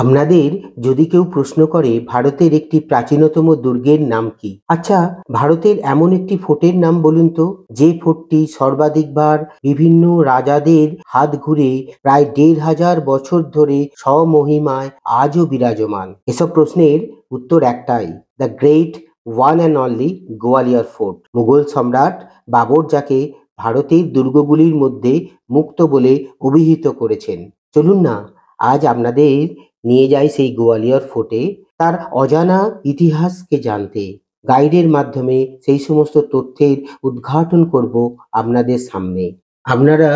আপনাদের যদি কেউ প্রশ্ন করে ভারতের একটি প্রাচীনতম দুর্গের নাম কি? আচ্ছা, ভারতের এমন একটি ফোর্টের নাম বলুন তো, যে ফোর্টটি সর্বাধিকবার বিভিন্ন রাজাদের হাত ঘুরে প্রায় ১৫০০ বছর ধরে স্বমহিমায় আজও বিরাজমান। এসব প্রশ্নের উত্তর একটাই, the great one and only Gwalior fort. Mughal সম্রাট বাবর যাকে ভারতের দুর্গগুলির মধ্যে মুক্ত বলে অভিহিত করেছেন। চলুন না আজ আপনাদের নিয়ে যাই সেই গোয়ালিয়র ফোর্টে, তার অজানা ইতিহাসকে জানতে। গাইডের মাধ্যমে সেই সমস্ত তথ্যের উদ্ঘাটন করব আপনাদের সামনে। আপনারা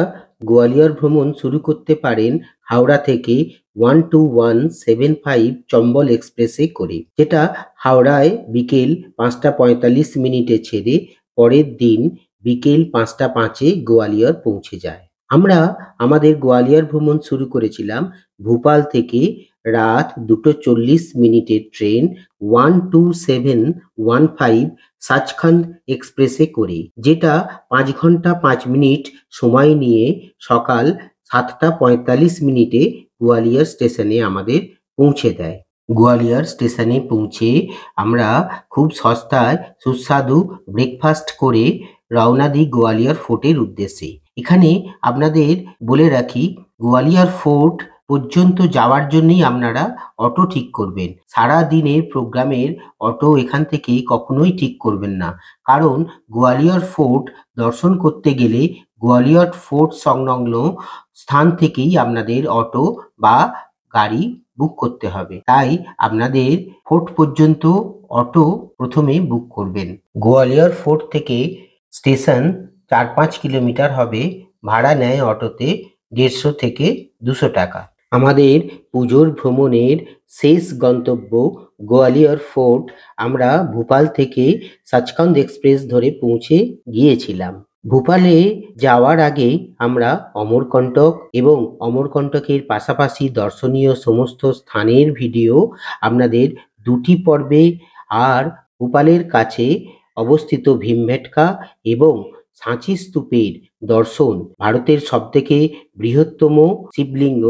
গোয়ালিয়র ভ্রমণ শুরু করতে পারেন হাওড়া থেকে 12175 চম্বল এক্সপ্রেসে করে, যেটা হাওড়ায় বিকেল ৫টা ৪৫ মিনিটে ছেড়ে পরের দিন বিকেল ৫টা ৫-এ গোয়ালিয়র পৌঁছে যায়। আমরা আমাদের গোয়ালিয়র ভ্রমণ শুরু করেছিলাম ভোপাল থেকে রাত ২টো ৪০ মিনিটের ট্রেন 12715 সাচখন্দ এক্সপ্রেসে করে, যেটা ৫ ঘন্টা ৫ মিনিট সময় নিয়ে সকাল ৭টা ৪৫ মিনিটে গোয়ালিয়র স্টেশনে আমাদের পৌঁছে দেয়। গোয়ালিয়র স্টেশনে পৌঁছে আমরা খুব সস্তায় সুস্বাদু ব্রেকফাস্ট করে রওনা দিই গোয়ালিয়র ফোর্টের উদ্দেশ্যে। এখানে আপনাদের বলে রাখি, গোয়ালিয়র ফোর্ট পর্যন্ত যাওয়ার জন্যই আপনারা অটো ঠিক করবেন। সারা দিনের প্রোগ্রামের অটো এখান থেকে কখনোই ঠিক করবেন না, কারণ গোয়ালিয়র ফোর্ট দর্শন করতে গেলে গোয়ালিয়র ফোর্ট সংলগ্ন স্থান থেকেই আপনাদের অটো বা গাড়ি বুক করতে হবে। তাই আপনাদের ফোর্ট পর্যন্ত অটো প্রথমে বুক করবেন। গোয়ালিয়র ফোর্ট থেকে স্টেশন ৪-৫ কিলোমিটার হবে। ভাড়া নেয় অটোতে ১৫০ থেকে ২০০ টাকা। আমাদের পুজোর ভ্রমণের শেষ গন্তব্য গোয়ালিয়র ফোর্ট। আমরা ভোপাল থেকে সাচখন্দ এক্সপ্রেস ধরে পৌঁছে গিয়েছিলাম। ভোপালে যাওয়ার আগে আমরা অমরকন্টক এবং অমরকন্টকের পাশাপাশি দর্শনীয় সমস্ত স্থানের ভিডিও আপনাদের ২টি পর্বে, আর ভোপালের কাছে অবস্থিত ভীমবেটকা এবং সাঁচি স্তূপের দর্শন, ভারতের সবথেকে বৃহত্তম শিবলিঙ্গ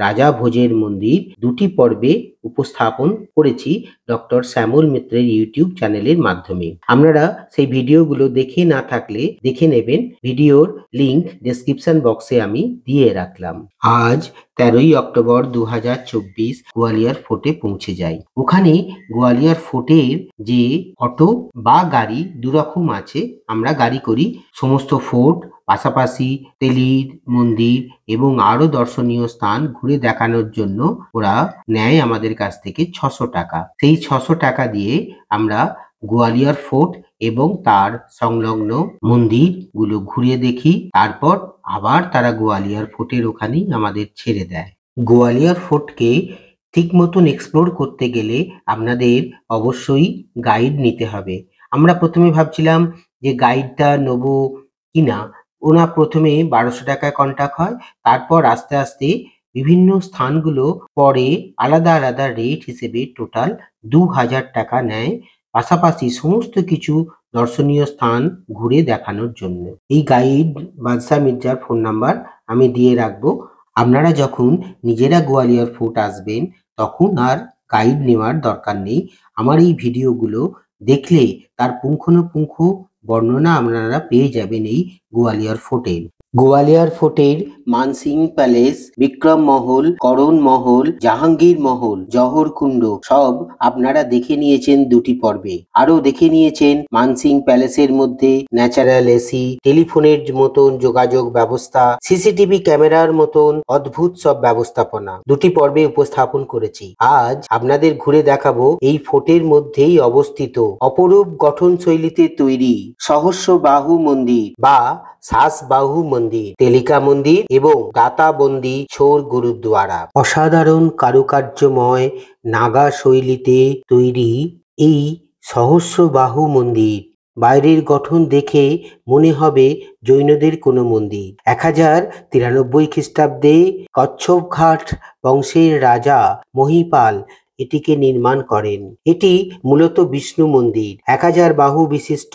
রাজা ভোজের মন্দির, ২টি পর্বে উপস্থাপন করেছি ডক্টর শ্যামল মিত্রের ইউটিউব চ্যানেলের মাধ্যমে। আপনারা সেই ভিডিওগুলো দেখে না থাকলে দেখে নেবেন, ভিডিওর লিংক ডেসক্রিপশন বক্সে আমি দিয়ে রাখলাম। আজ ১৩ই অক্টোবর ২০২৪ গোয়ালিয়র ফোর্টে পৌঁছে যাই। ওখানে গোয়ালিয়র ফোর্টের যে অটো বা গাড়ি দুরকম আছে, আমরা গাড়ি করি সমস্ত ফোর্ট, পাশাপাশি তেলির মন্দির এবং আরো দর্শনীয় স্থান ঘুরে দেখানোর জন্য ওরা নেয় আমাদের কাছ থেকে ৬০০ টাকা। সেই ৬০০ টাকা দিয়ে আমরা গোয়ালিয়র ফোর্ট এবং তার সংলগ্ন মন্দিরগুলো ঘুরে দেখি, তারপর আবার তারা গোয়ালিয়র ফোর্টের ওখানেই আমাদের ছেড়ে দেয়। গোয়ালিয়র ফোর্টকে ঠিক মতন এক্সপ্লোর করতে গেলে আপনাদের অবশ্যই গাইড নিতে হবে। আমরা প্রথমে ভাবছিলাম যে গাইডটা নেবো কিনা। ওনার প্রথমে ১২০০ টাকায় কন্ট্যাক্ট হয়, তারপর আস্তে আস্তে বিভিন্ন স্থানগুলো পরে আলাদা আলাদা রেট হিসেবে টোটাল ২০০০ টাকা নেয়, পাশাপাশি সমস্ত কিছু দর্শনীয় স্থান ঘুরে দেখানোর জন্য। এই গাইড বাদশাহ মির্জার ফোন নাম্বার আমি দিয়ে রাখবো। আপনারা যখন নিজেরা গোয়ালিয়র ফোর্ট আসবেন তখন আর গাইড নেওয়ার দরকার নেই। আমার এই ভিডিওগুলো দেখলে তার পুঙ্খানুপুঙ্খ বর্ণনা আপনারা পেয়ে যাবেন এই গোয়ালিয়র ফোর্টের। গোয়ালিয়র ফোর্টের মানসিং প্যালেস, বিক্রম মহল, করণ মহল, জাহাঙ্গীর মহল, জহর কুণ্ড সব আপনারা দেখে নিয়েছেন ২টি পর্বে। আরো দেখে নিয়েছেন মানসিং প্যালেসের মধ্যে ন্যাচারাল এসি, টেলিফোনের মতন যোগাযোগ ব্যবস্থা, সিসিটিভি ক্যামেরার মতন অদ্ভুত সব ব্যবস্থাপনা ২টি পর্বে উপস্থাপন করেছি। আজ আপনাদের ঘুরে দেখাবো এই ফোর্টের মধ্যেই অবস্থিত অপরূপ গঠন শৈলীতে তৈরি সহস্রবাহু মন্দির বা শাসবাহু মন্দির, তেলিকা মন্দির এবং দাতাবন্দি ছোর গুরুদ্বারা। অসাধারণ কারুকার্যময় নাগা শৈলীতে তৈরি এই সহস্রবাহু মন্দির। বাইরের গঠন দেখে মনে হবে জৈনদের কোনো মন্দির। ১০৯৩ খ্রিস্টাব্দে কচ্ছপ ঘাট বংশের রাজা মহিপাল এটিকে নির্মাণ করেন। এটি মূলত বিষ্ণু মন্দির, 1000 বাহু বিশিষ্ট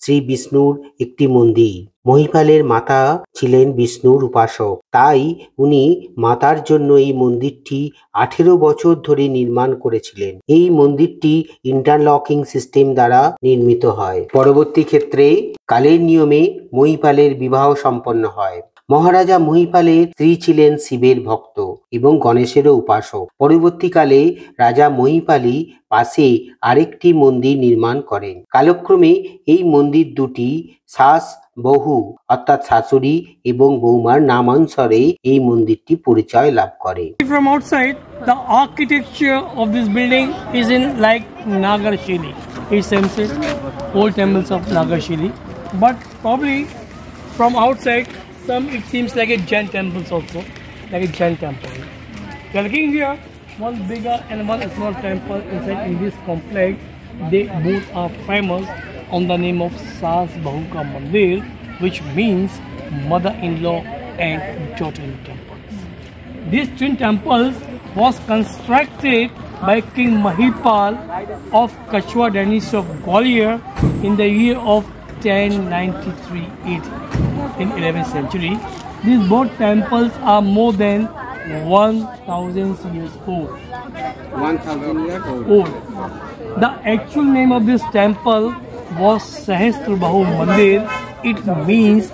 শ্রী বিষ্ণুর একটি মন্দির। মহিপালের মাতা ছিলেন বিষ্ণুর উপাসক, তাই উনি মাতার জন্য এই মন্দিরটি 18 বছর ধরে নির্মাণ করেছিলেন। এই মন্দিরটি ইন্টারলকিং সিস্টেম দ্বারা নির্মিত হয়। পরবর্তী ক্ষেত্রে কালের নিয়মে মহিপালের বিবাহ সম্পন্ন হয়। মহারাজা মহিপালের স্ত্রী ছিলেন শিবের ভক্ত এবং গণেশেরও উপাসক। পরবর্তীকালে রাজা মহিপালই পাশে আরেকটি মন্দির নির্মাণ করেন। কালক্রমে এই মন্দির দুটি শাস বহু অর্থাৎ শাশুড়ি এবং বৌমার নামানুসারে এই মন্দিরটি পরিচয় লাভ করে। From outside, the architecture of this building is in like Nagarshili. It seems old temples of Nagarshili, but probably from outside, it seems like a Jain temples also, like a Jain temple. We are looking here, one bigger and one small temple inside in this complex. They both are famous on the name of Sas Bahu Ka Mandir, which means mother-in-law and daughter-in temples. These twin temples was constructed by King Mahipal of Kachwa dynasty of Gwalior in the year of 1093 AD. In 11th century, these both temples are more than 1000 years old. 1000 years old. The actual name of this temple was Sahasrabahu Mandir. It means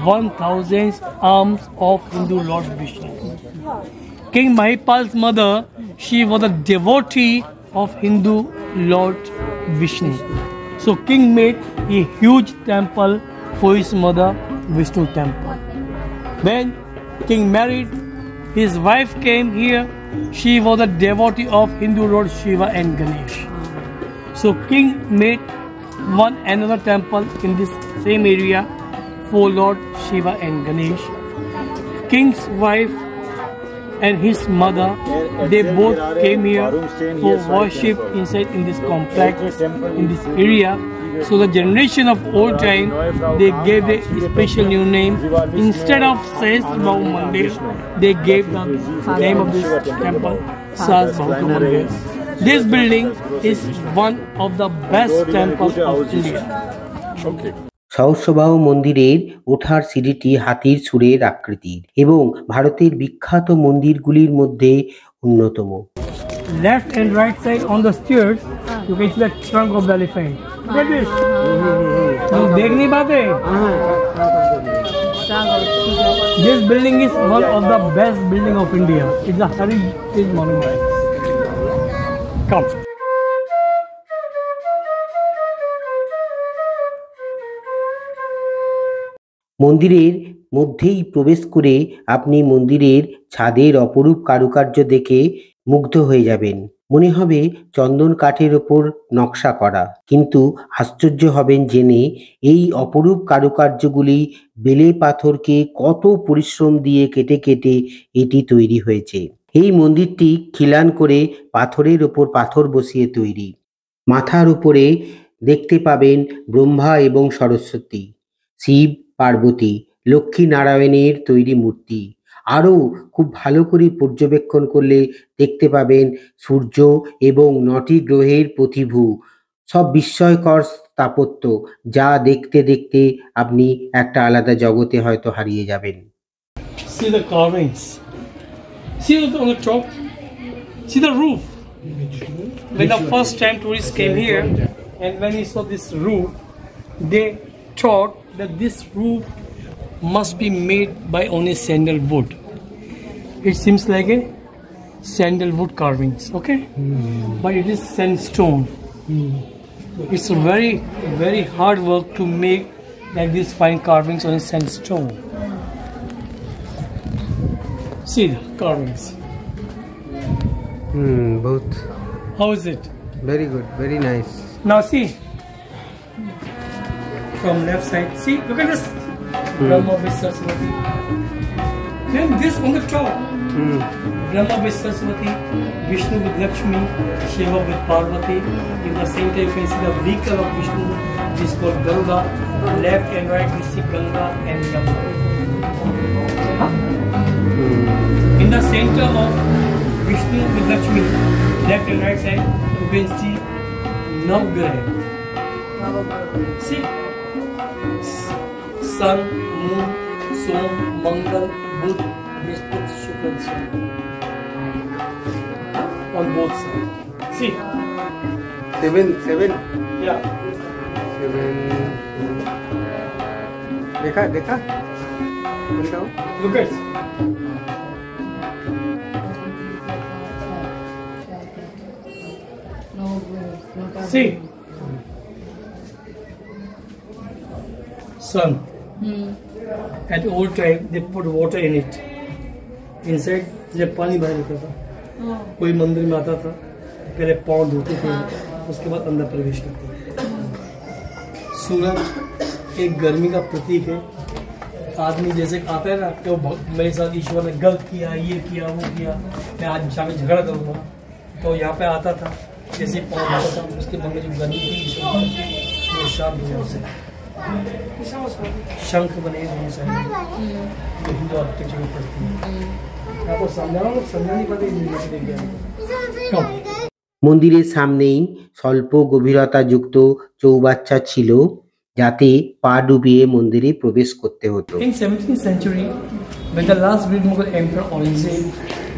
1000 arms of Hindu Lord Vishnu. King Mahipal's mother, she was a devotee of Hindu Lord Vishnu. So king made a huge temple for his mother, Vishnu temple. When king married, his wife came here. She was a devotee of Hindu Lord Shiva and Ganesh. So king made another temple in this same area for Lord Shiva and Ganesh. King's wife and his mother, they both came here for worship inside in this complex, in this area. So the generation of old time, they gave a special new name. Instead of Sahasrabahu Mandir, they gave the name of this temple Sahasrabahu Mandir. This building is one of the best temples of India. Okay. সহস্রবাহু মন্দিরের ওঠার সিঁড়িটি হাতির সুরের আকৃতির এবং ভারতের বিখ্যাত মন্দিরগুলির মধ্যে অন্যতম। Left and right side on the stairs, you can see the trunk of the elephant. Look at this. देख नहीं पाते? This building is one of the best building of India. It's a heritage monument. Come. মন্দিরের মধ্যেই প্রবেশ করে আপনি মন্দিরের ছাদের অপরূপ কারুকার্য দেখে মুগ্ধ হয়ে যাবেন। মনে হবে চন্দন কাঠের ওপর নকশা করা, কিন্তু আশ্চর্য হবেন জেনে এই অপরূপ কারুকার্যগুলি বেলে পাথরকে কত পরিশ্রম দিয়ে কেটে কেটে এটি তৈরি হয়েছে। এই মন্দিরটি খিলান করে পাথরের ওপর পাথর বসিয়ে তৈরি। মাথার উপরে দেখতে পাবেন ব্রহ্মা এবং সরস্বতী, শিব পার্বতী, লক্ষ্মী নারায়ণের তৈরি মূর্তি। আরও খুব ভালো করে পর্যবেক্ষণ করলে দেখতে পাবেন সূর্য এবং 9টি গ্রহের প্রতিভূ। সব বিস্ময়কর স্থাপত্য, যা দেখতে দেখতে আপনি একটা আলাদা জগতে হয়তো হারিয়ে যাবেন। See the carvings. See on the top. See the roof. When the first time tourists came here and when he saw this roof, they thought that this roof must be made by only sandalwood. It seems like a sandalwood carvings, okay? But it is sandstone. It's a very, very hard work to make like these fine carvings on a sandstone. See the carvings. Both. How is it? Very good, very nice. Now see. From left side, see, look at this. Brahma with Saraswati. Then this on the top. Brahma with Saraswati, Vishnu with Lakshmi, Shiva with Parvati. In the same time, you can see the vehicle of Vishnu, which is called Garuda. Left and right, we see Ganga and Yamuna. In the center of Vishnu with Lakshmi, left and right side, you can see Navgraha. See, Sun, Moon, Som, Mangal, Buddh, Brihaspati, Shukra, Shani. On both sides. See. Seven. Yeah. Seven. देखा Look at. See. Sun. At old time they put water in it. Inside जब पानी बाहर निकलता था, कोई मंदिर में आता था, पहले पाँव धोते थे, उसके बाद अंदर प्रवेश करते थे। सूरज एक गर्मी का प्रतीक है। आदमी जैसे आता है ना कि वो मेरे साथ ईश्वर ने गलत किया, ये किया, वो किया, मैं आज शाम में झगड़ा करूँगा, तो यहाँ पे आता था, जैसे पाँव धोता था, उसके मन में जो गर्मी थी ईश्वर वो शांत हो जाती। शंख बने होने चाहिए, जो हिंदू आर्किटेक्चर में पड़ती है। आपको समझाना नहीं पाते। মন্দিরের সামনেই স্বল্প গভীরতাযুক্ত চৌবাচ্চা ছিল, যাতে পা ডুবিয়ে মন্দিরে প্রবেশ করতে হতো। In 17th century, when the last great Mughal emperor Aurangzeb,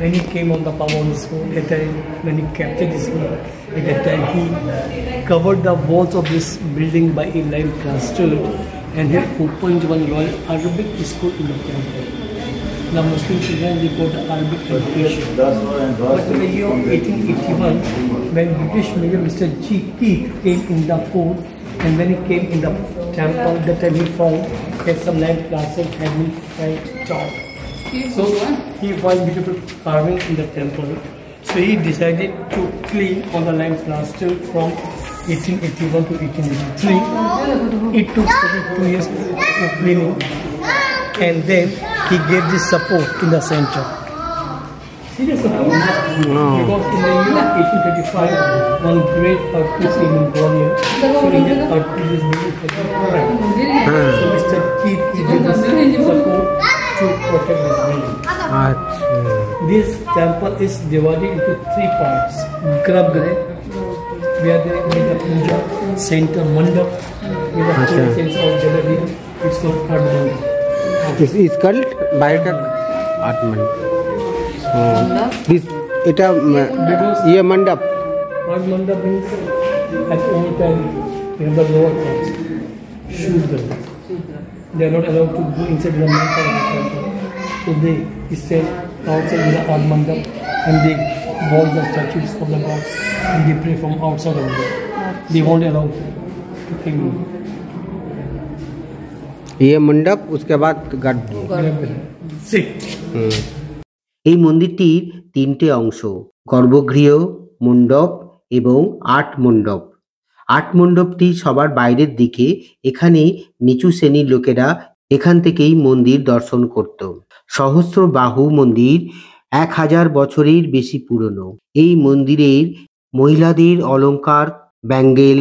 when he came on the power on his own, at time when he captured this one, at that time he covered the walls of this building by a lime plaster, and he opened one Royal Arabic school in the temple. The Muslim children they got the Arabic education. But in the year 1881, when British Major Mr. G. Keith came in the fort, and when he came in the temple, that time he found that some lime plaster had been chopped. So he found beautiful carving in the temple. So he decided to clean all the lime plaster from 1881 to 1883. It took 2 years to cleaning, and then he gave this support in the center. See the support? Because in the year 1835, one great earthquake came in Gwalior. So in that earthquake, this building had been cracked. So Mr. Keith gave this support to protect this building. This temple is divided into 3 parts. Garbhagriha, where they make the puja, center mandap, where the sense of Jalavi, it's called Ardman. It's called Bayaka Atman. This এটা ये मंडप। Mandap means at old time in the lower parts, Shudra. They are not allowed to go inside the main part of the temple. So they stay outside the Ad Mandap and they boil the statues of the gods and they pray from outside of them. They won't allow to come in. ये मंडप, उसके बाद See. এই মন্দিরটির 3টে অংশ, গর্ভগৃহ, মণ্ডপ এবং 8 মণ্ডপ। 8 মণ্ডপটি সবার বাইরের দিকে। এখানে নিচু শ্রেণীর লোকেরা এখান থেকেই মন্দির দর্শন করত। সহস্র বাহু মন্দির 1000 বছরের বেশি পুরনো। এই মন্দিরের মহিলাদের অলংকার, ব্যাঙ্গেল,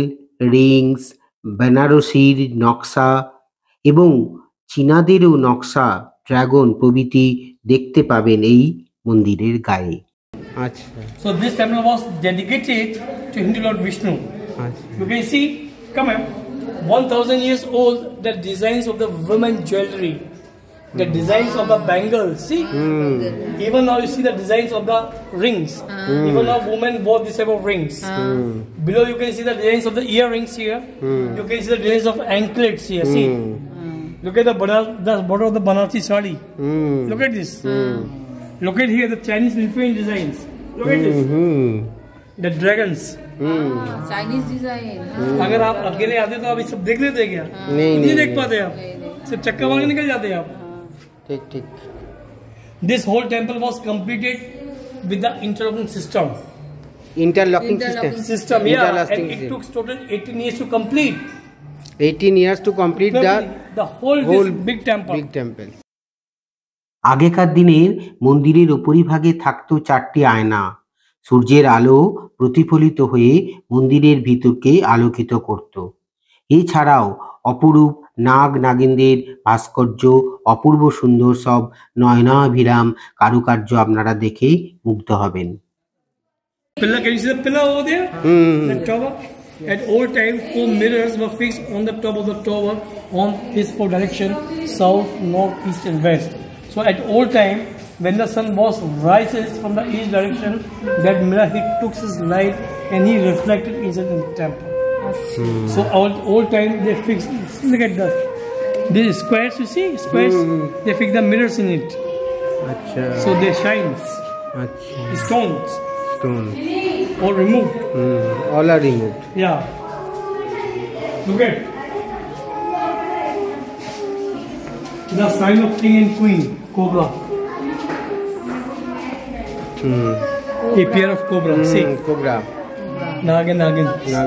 রিংস, বেনারসির নকশা এবং চীনাদেরও নকশা, ড্রাগন প্রভৃতি দেখতে পাবেন এই মন্দিরের গায়ে। আচ্ছা। So this temple was dedicated to Hindu Lord Vishnu. You can see, come on, 1000 years old, the designs of the women jewelry, the designs of the bangles, see? Even now you see the designs of the rings. Even now women wore this type of rings. Below you can see the designs of the earrings here. You can see the designs of anklets here, see? Look at the border of the Banarsi sari. Look at this. Look at here the Chinese Philippine designs. Look at this. The dragons. Chinese design. अगर आप अकेले आते तो आप ये सब देख लेते क्या? नहीं देख पाते आप। सिर्फ चक्कर मार के निकल जाते आप। ठीक। This whole temple was completed with the interlocking system. Interlocking System, yeah. And it took total 18 years to complete. 18 years to complete the whole this big temple. আগেকার দিনের মন্দিরের উপরিভাগে থাকতো 4টি আয়না। সূর্যের আলো প্রতিফলিত হয়ে মন্দিরের ভিতরকে আলোকিত করত। এছাড়াও অপরূপ নাগ নাগিনদের ভাস্কর্য, অপূর্ব সুন্দর সব নয়নাভিরাম কারুকার্য আপনারা দেখে মুগ্ধ হবেন। Pillar, can you see the pillar over there? The tower. At old time, 4 mirrors were fixed on the top of the tower on his 4 direction: south, north, east, and west. So at old time, when the sun rises from the east direction, that mirror he took his light and he reflected inside the temple. So old time they fixed. Look at that. These squares, you see, squares. They fix the mirrors in it. So they shines. Stones. All removed. All are removed. Yeah. Look at the sign of king and queen, cobra. A pair of cobra. See, Cobra. Nagin. Nagin. हाँ.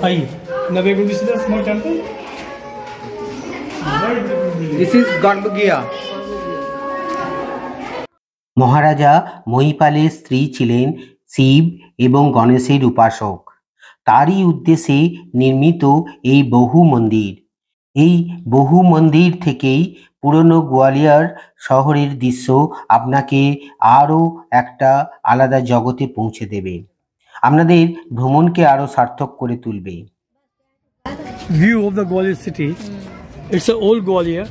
Aye. Now we are going to see the small temple. Very beautiful building. This is Garbhagriha. মহারাজা মহিপালের স্ত্রী ছিলেন শিব এবং গণেশের উপাসক। তারই উদ্দেশ্যে নির্মিত এই বহু মন্দির। এই বহু মন্দির থেকেই পুরনো গোয়ালিয়র শহরের দৃশ্য আপনাকে আরও একটা আলাদা জগতে পৌঁছে দেবে, আপনাদের ভ্রমণকে আরও সার্থক করে তুলবে। View of the Gwalior city. It's an old Gwalior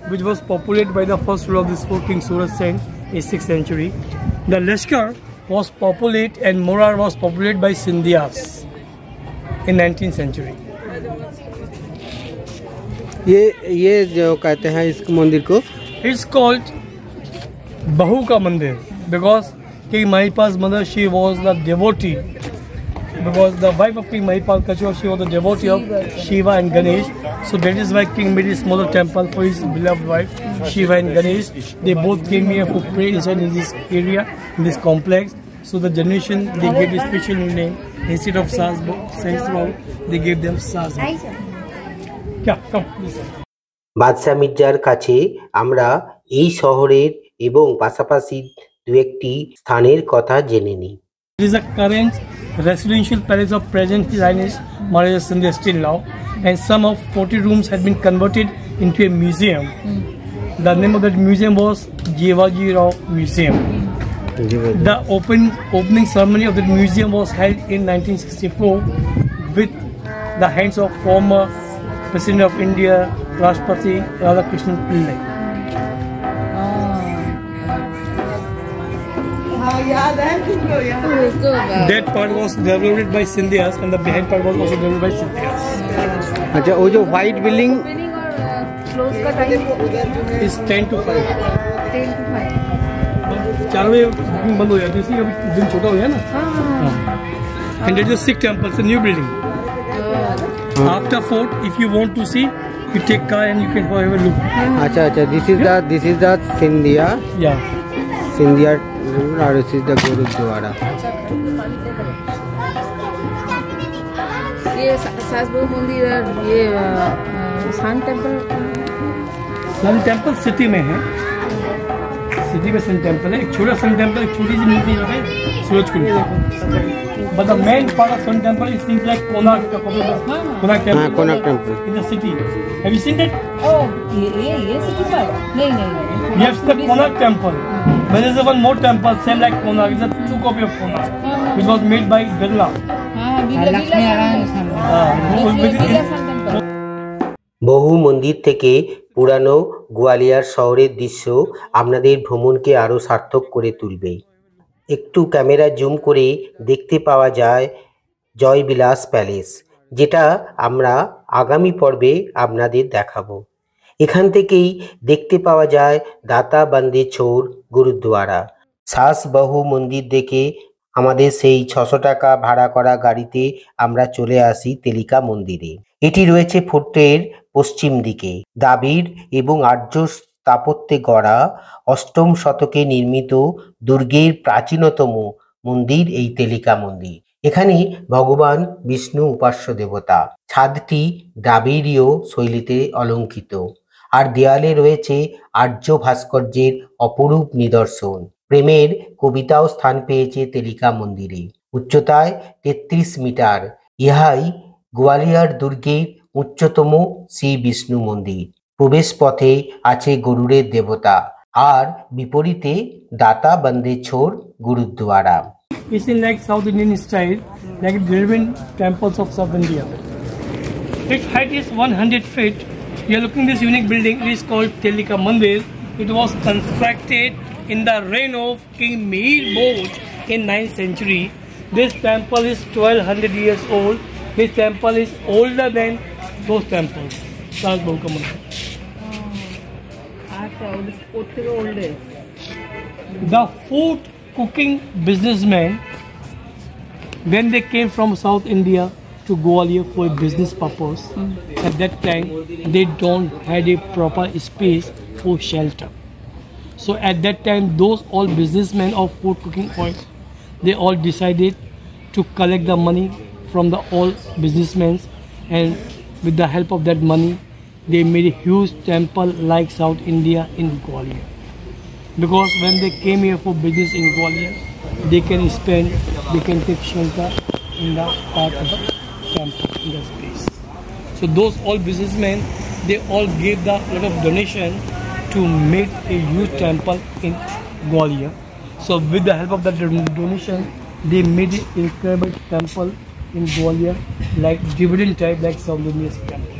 which was populated by the first ruler of this 4 King Suraj Sen in 6th century. The Lashkar was populated and Morar was populated by Sindhyas in 19th century. ये जो कहते हैं इस मंदिर को, It's called Bahu Ka Mandir because King Mahipal's mother, she was the devotee. Because the wife of King Mahipal Kachor, she was the devotee of Shiva and Ganesh. So that is why King made a smaller temple for his beloved wife, Shiva and Ganesh. They both came here for pray inside in this area, in this complex. So the generation, they gave a special name. Instead of Sahasrabhahu, they gave them Sahasrabhahu. Yeah, come, listen. বাদশাহ মির্জার কাছে আমরা এই শহরের এবং পাশাপাশি দু একটি স্থানের কথা জেনে নিই। It is a current residential palace of present Highness Maharaja Sindhya still now, and some of 40 rooms had been converted into a museum. The name of that museum was Jeevaji Rao Museum. The opening ceremony of that museum was held in 1964 with the hands of former President of India, Rashtrapati Radhakrishnan Pillai. That part was developed by Sindhyas and the behind part was also developed by Sindhyas. अच्छा वो जो white building Close का time It's 10 to 5. 10 to 5. 4 बजे booking बंद हो जाती है इसलिए अभी दिन छोटा हो गया ना. And there is a Sikh temple, it's a new building. After fort, if you want to see, you take car and you can go have a look. अच्छा this is the Sindhya Yeah. और this is the gurdwara. ये सासबहू मंदिर और ये sun temple. Sun temple city में है. City में sun temple है. एक छोटा सन टेम्पल, एक छोटी सी मूर्ति है Surajkund. But the main part of Sun Temple is things like Konark Temple. Konark Temple in the city. Have you seen that? Oh, ये सिटी पर नहीं. You have seen the Konark Temple. But there is one more temple, same like Konark. It's a true copy of Konark, which was made by Birla. বহু মন্দির থেকে পুরানো গোয়ালিয়র শহরের দৃশ্য আপনাদের ভ্রমণকে আরও সার্থক করে তুলবে। একটু ক্যামেরা জুম করে দেখতে পাওয়া যায় জয়বিলাস প্যালেস, যেটা আমরা আগামী পর্বে আপনাদের দেখাবো। এখান থেকেই দেখতে পাওয়া যায় দাতা বান্দে ছোর গুরুদ্বারা। সাসবাহু মন্দির দেখে আমাদের সেই 600 টাকা ভাড়া করা গাড়িতে আমরা চলে আসি তেলিকা মন্দিরে। এটি রয়েছে ফোর্টের পশ্চিম দিকে। দ্রাবিড় এবং আর্য স্থাপত্যে গড়া 8ম শতকে নির্মিত দুর্গের প্রাচীনতম মন্দির এই তেলিকা মন্দির। এখানে ভগবান বিষ্ণু উপাস্য দেবতা। ছাদটি দ্রাবিড়ীয় শৈলীতে অলঙ্কৃত, আর দেয়ালে রয়েছে আর্য ভাস্কর্যের অপরূপ নিদর্শন। প্রেমের কবিতাও স্থান পেয়েছে তেলিকা মন্দিরে। উচ্চতায় 33 মিটার। ইহাই গোয়ালিয়র দুর্গের উচ্চতম শ্রী বিষ্ণু মন্দির। প্রবেশ পথে আছে গরুড়ের দেবতা, আর বিপরীতে দাতা বন্দে ছোর gurdwara. It's in like South Indian style, like Dravidian temples of South India. Its height is 100 feet. You are looking at this unique building. It is called Telika Mandir. It was constructed in the reign of King Mihir Bhoj in 9th century. This temple is 1200 years old. This temple is older than those temples. Charles Bauka Mandir. The food cooking businessmen, when they came from South India to Gwalior for a business purpose, at that time they don't had a proper space for shelter. So at that time, those all businessmen of food cooking oil, they all decided to collect the money from the all businessmen, and with the help of that money, they made a huge temple like South India in Gwalior. Because when they came here for business in Gwalior, they can spend, they can take shelter in the part of the temple, in the space. So those all businessmen, they all gave the lot of donation to make a huge temple in Gwalior. So with the help of that donation, they made an incredible temple in Gwalior, like Dravidian type, like South India's temple.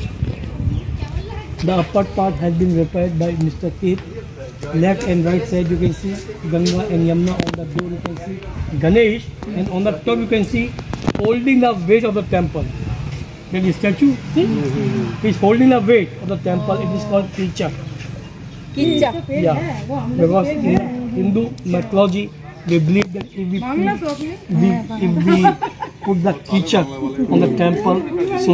The upper part has been repaired by Mr. Keith. Left and right side you can see Ganga and Yamuna. On the door you can see Ganesh, and on the top you can see holding the weight of the temple. That is statue, see? He's holding the weight of the temple. It is called Kichak. Yeah, because in Hindu mythology they believe that if we put the Kichak on the temple, so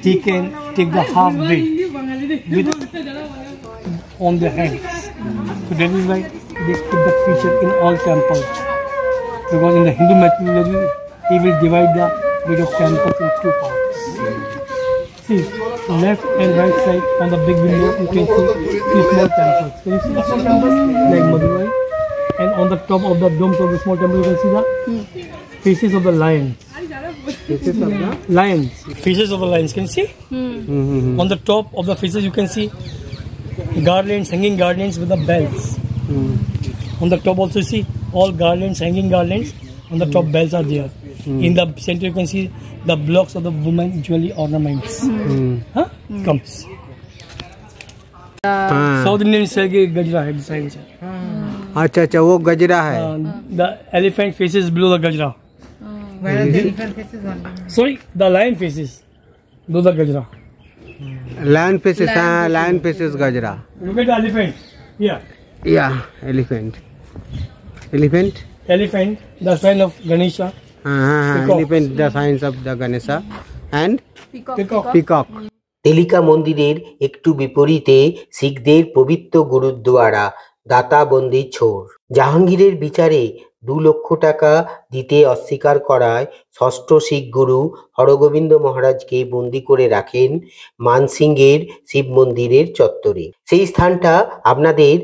he can take the half weight with on their hands. So that is why they put the Kichak in all temples, because in the Hindu mythology he will divide the weight of temples in two parts. See, left and right side on the big window you can see two small temples. Can you see the small temples like Madurai? And on the top of the dome of the small temple you can see the faces of the lions. Lions, faces of the lions. Can you see? On the top of the faces you can see garlands, hanging garlands with the bells. On the top also see all garlands, hanging garlands. On the top bells are there. In the center you can see the blocks of the women jewelry ornaments. Comes. South Indian style के गजरा है design से. अच्छा अच्छा वो गजरा है. The elephant faces below the gajra. Sorry, the lion faces below the gajra. Lion faces, lion faces gajra. Look at the elephant. Yeah. Yeah, elephant. Elephant. Elephant, the sign of Ganesha. Elephant, the signs of the Ganesha, and peacock. তেলিকা মন্দিরের একটু বিপরীতে শিখদের পবিত্র গুরুদ্বারা দাতা বন্দে ছোর। জাহাঙ্গীরের বিচারে 2 লক্ষ টাকা দিতে অস্বীকার করায় ষষ্ঠ শিখ গুরু হরগোবিন্দ মহারাজকে বন্দী করে রাখেন মানসিংহের শিব মন্দিরের চত্বরে। সেই স্থানটা আপনাদের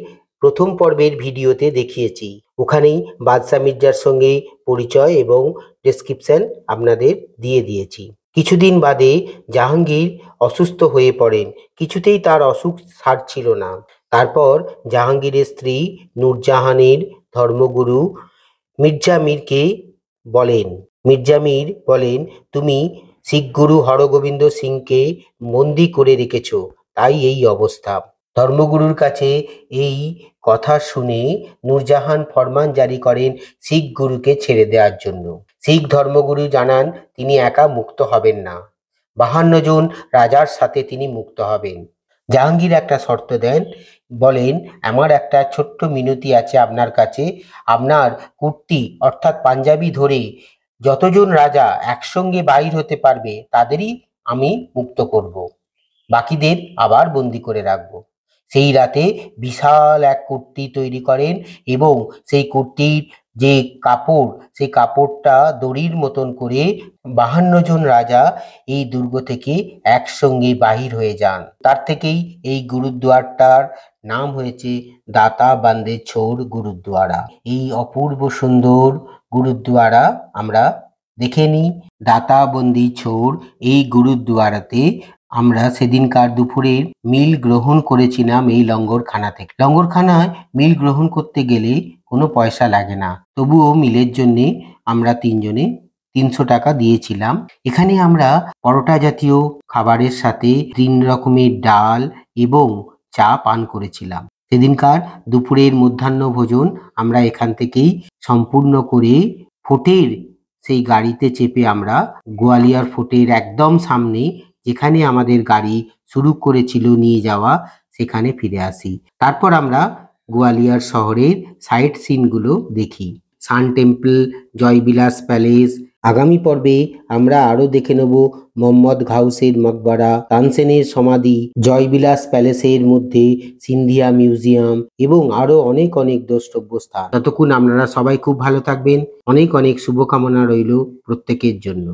প্রথম পর্বের ভিডিওতে দেখিয়েছি। ওখানেই বাদশা মির্জার সঙ্গে পরিচয় এবং ডেসক্রিপশন আপনাদের দিয়ে দিয়েছি। কিছুদিন বাদে জাহাঙ্গীর অসুস্থ হয়ে পড়েন, কিছুতেই তার অসুখ সারছিল না। তারপর জাহাঙ্গীরের স্ত্রী নূরজাহানের ধর্মগুরু মির্জা মীরকে বলেন, মির্জা মীর বলেন, তুমি শিখ গুরু হরগোবিন্দ সিংকে বন্দী করে রেখেছ, তাই এই অবস্থা। ধর্মগুরুর কাছে এই কথা শুনে নূরজাহান ফরমান জারি করেন শিখ গুরুকে ছেড়ে দেওয়ার জন্য। শিখ ধর্মগুরু জানান তিনি একা মুক্ত হবেন না, 52 জন রাজার সাথে তিনি মুক্ত হবেন। জাহাঙ্গীর একটা শর্ত দেন, বলেন আমার একটা ছোট্ট মিনতি আছে আপনার কাছে, আপনার কুর্তি অর্থাৎ পাঞ্জাবি ধরে যতজন রাজা একসঙ্গে বাইর হতে পারবে তাদেরই আমি মুক্ত করব, বাকিদের আবার বন্দি করে রাখবো। সেই রাতে বিশাল এক কুর্তি তৈরি করেন এবং সেই কুর্তির যে কাপড়, সেই কাপড়টা দড়ির মতন করে 52 জন রাজা এই দুর্গ থেকে একসঙ্গে বাহির হয়ে যান। তার থেকেই এই গুরুদ্বারটার নাম হয়েছে দাতা বান্দে ছোর গুরুদ্বারা। এই অপূর্ব সুন্দর গুরুদ্বারা আমরা দেখে নিই। দাতা বন্দি ছোর এই গুরুদ্বারাতে আমরা সেদিনকার দুপুরের মিল গ্রহণ করেছিলাম এই লঙ্গরখানা থেকে। লঙ্গরখানায় মিল গ্রহণ করতে গেলে কোনো পয়সা লাগে না, তবুও মিলের জন্যে আমরা 3 জনে 300 টাকা দিয়েছিলাম। এখানে আমরা পরোটা জাতীয় খাবারের সাথে 3 রকমের ডাল এবং চা পান করেছিলাম। সেদিনকার দুপুরের মধ্যাহ্ন ভোজন আমরা এখান থেকেই সম্পূর্ণ করে ফোর্টের সেই গাড়িতে চেপে আমরা গোয়ালিয়র ফোর্টের একদম সামনে, যেখানে আমাদের গাড়ি শুরু করেছিল নিয়ে যাওয়া, সেখানে ফিরে আসি। তারপর আমরা গোয়ালিয়র শহরের সাইট সিনগুলো দেখি। Sun temple, Jai Vilas palace. আগামী পর্বে আমরা আরো দেখে নেব মোহাম্মদ ঘাউসের মকবরা, তানসেনের সমাধি, জয়বিলাস প্যালেসের মধ্যে সিন্ধিয়া মিউজিয়াম এবং আরো অনেক অনেক দ্রষ্টব্য স্থান। ততক্ষণ আপনারা সবাই খুব ভালো থাকবেন। অনেক অনেক শুভকামনা রইল প্রত্যেকের জন্য।